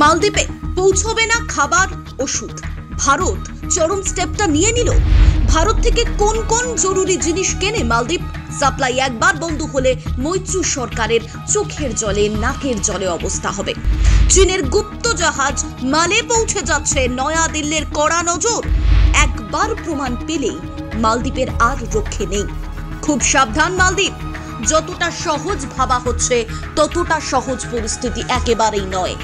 মালদ্বীপে পৌঁছবে না খাবার ওষুধ। ভারত চরম স্টেপটা নিয়ে নিল। ভারত থেকে কোন কোন জরুরি জিনিস কেনে মালদ্বীপ? সাপ্লাই একবার বন্ধ হলে মৈত্রী সরকারের চোখের জলে নাকের জলে অবস্থা হবে। চীনের গুপ্ত জাহাজ মালে পৌঁছে যাচ্ছে, নয়া দিল্লির কড়া নজর। একবার প্রমাণ পেলেই মালদ্বীপের আর রক্ষে নেই। খুব সাবধান মালদ্বীপ। যতটা সহজ ভাবা হচ্ছে ততটা সহজ পরিস্থিতি একেবারেই নয়।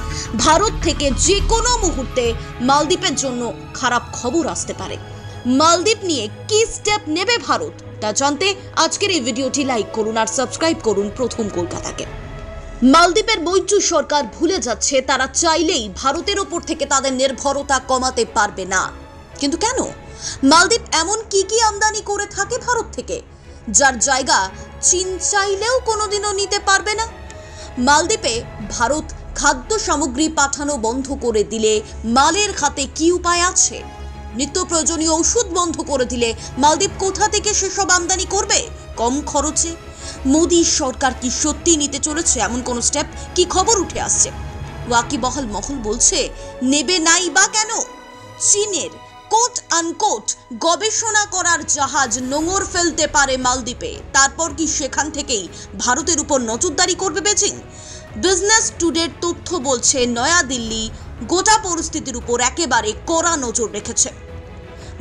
ভারত থেকে যে কোনো মুহূর্তে মালদ্বীপের জন্য খারাপ খবর আসতে পারে। মালদ্বীপ নিয়ে কি স্টেপ নেবে ভারত, তা জানতে আজকের এই ভিডিওটি লাইক করুন আর সাবস্ক্রাইব করুন প্রথম কলকাতাকে। মালদ্বীপের মৈত্রী সরকার ভুলে যাচ্ছে তারা চাইলেই ভারতের ওপর থেকে তাদের নির্ভরতা কমাতে পারবে না। কিন্তু কেন? মালদ্বীপ এমন কি কি আমদানি করে থাকে ভারত থেকে, যার জায়গা চীন চাইলেও কোনোদিনও নিতে পারবে না? মালদ্বীপে ভারত খাদ্য সামগ্রী পাঠানো বন্ধ করে দিলে মালের খাতে কি উপায় আছে? নিত্য প্রয়োজনীয় ওষুধ বন্ধ করে দিলে মালদ্বীপ কোথা থেকে সেসব আমদানি করবে কম খরচে? মোদী সরকার কি সত্যি নিতে চলেছে এমন কোন স্টেপ? কি খবর উঠে আসছে? ওয়াকিবহাল মহল বলছে নেবে নাই বা কেন? চীনের কোট আনকোট গবেষণা করার জাহাজ নোঙর ফেলতে পারে মালদ্বীপে, তারপর কি সেখান থেকেই ভারতের উপর নজরদারি করবে বেজিং? বিজনেস টুডের তথ্য বলছে নয়া দিল্লি গোটা পরিস্থিতির উপর একেবারে কড়া নজর রেখেছে।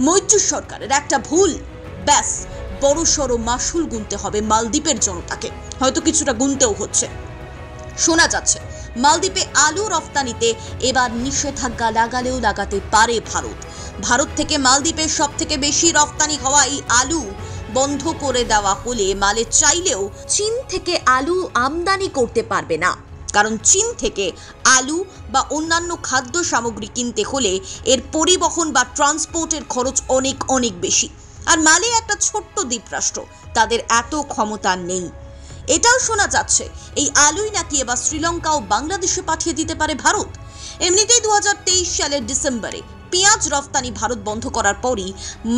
মৈত্রী সরকারের একটা ভুল, ব্যাস বড়সড় মাসুল গুনতে হবে মালদ্বীপের জনতাকে। হয়তো কিছুটা গুনতেও হচ্ছে। শোনা যাচ্ছে মালদ্বীপে আলু রফতানিতে এবার নিষেধাজ্ঞা লাগালেও লাগাতে পারে ভারত। ভারত থেকে মালদ্বীপের সব থেকে বেশি রফতানি হওয়া এই আলু বন্ধ করে দেওয়া হলে মালে চাইলেও চীন থেকে আলু আমদানি করতে পারবে না। কারণ চীন থেকে আলু বা অন্যান্য খাদ্য সামগ্রী কিনতে হলে এর পরিবহন বা ট্রান্সপোর্টের খরচ অনেক অনেক বেশি। আর মালে একটা ছোট্ট দ্বীপরাষ্ট্র, তাদের এত ক্ষমতা নেই। এটাও শোনা যাচ্ছে এই আলুই নাকি এবার শ্রীলঙ্কা ও বাংলাদেশে পাঠিয়ে দিতে পারে ভারত। এমনিতেই 2023 সালের ডিসেম্বরে পেঁয়াজ রফতানি ভারত বন্ধ করার পরই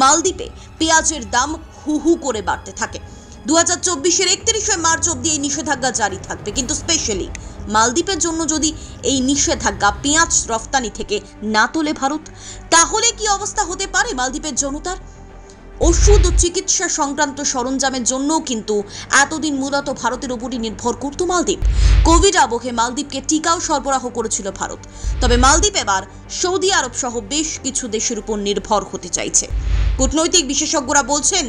মালদ্বীপে পেঁয়াজের দাম হু হু করে বাড়তে থাকে। 2024-এর 31শে মার্চ অবধি এই নিষেধাজ্ঞা জারি থাকবে, কিন্তু স্পেশালি মালদ্বীপের জন্য যদি এই নিষেধাজ্ঞা পেঁয়াজ রফতানি থেকে না তোলে ভারত, তাহলে কি অবস্থা হতে পারে মালদ্বীপের জনতার? ওষুধ ও চিকিৎসা সংক্রান্ত সরঞ্জামের জন্যও কিন্তু এতদিন মূলত ভারতের উপরই নির্ভর করত মালদ্বীপ। কোভিড আবহে মালদ্বীপকে টিকাও সরবরাহ করেছিল ভারত। তবে মালদ্বীপ এবার সৌদি আরব সহ বেশ কিছু দেশের উপর নির্ভর হতে চাইছে। কূটনৈতিক বিশেষজ্ঞরা বলছেন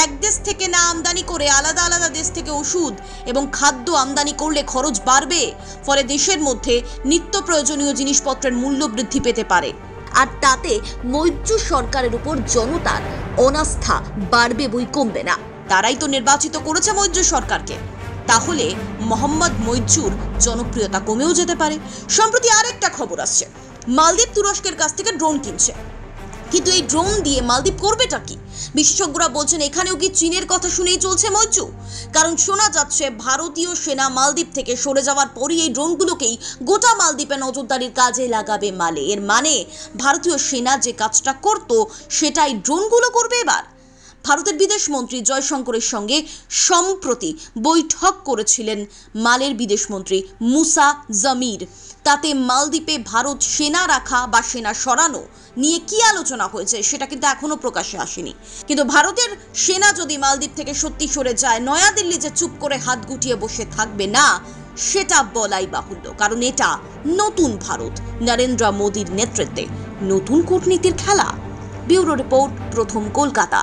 এক দেশ থেকে না আমদানি করে আলাদা আলাদা দেশ থেকে ওষুধ এবং খাদ্য আমদানি করলে খরচ বাড়বে, ফলে দেশের মধ্যে নিত্য প্রয়োজনীয় জিনিসপত্রের মূল্য বৃদ্ধি পেতে পারে। আর তাতে মৈত্রী সরকারের উপর জনতার অনাস্থা বাড়বে বই কমবে না। তারাই তো নির্বাচিত করেছে মৈত্রী সরকারকে। তাহলে মোহাম্মদ মৈত্রীর জনপ্রিয়তা কমেও যেতে পারে। সম্প্রতি আরেকটা খবর আসছে, মালদ্বীপ তুরস্কের কাছ থেকে ড্রোন কিনছে। কিন্তু এই ড্রোন দিয়ে মালদ্বীপ করবেটা কি? বিশেষজ্ঞরা বলছেন এখানেও কি চীনের কথা শুনেই চলছে মৈত্রী? কারণ শোনা যাচ্ছে ভারতীয় সেনা মালদ্বীপ থেকে সরে যাওয়ার পরই এই ড্রোনগুলোকেই গোটা মালদ্বীপে নজরদারির কাজে লাগাবে মালে। এর মানে ভারতীয় সেনা যে কাজটা করত সেটাই ড্রোনগুলো করবে এবার। ভারতের বিদেশ মন্ত্রী জয়শঙ্করের সঙ্গে সম্প্রতি বৈঠক করেছিলেন মালের বিদেশ মন্ত্রী মুসা জামির। তাতে মালদ্বীপে ভারত সেনা রাখা বা সেনা সরানো নিয়ে কি আলোচনা হয়েছে সেটা কিন্তু এখনো প্রকাশ্যে আসেনি। কিন্তু ভারতের সেনা যদি মালদ্বীপ থেকে সত্যি সরে যায়, নয়াদিল্লি যে চুপ করে হাত গুটিয়ে বসে থাকবে না সেটা বলাই বাহুল্য। কারণ এটা নতুন ভারত, নরেন্দ্র মোদীর নেতৃত্বে নতুন কূটনীতির খেলা। ব্যুরো রিপোর্ট, প্রথম কলকাতা।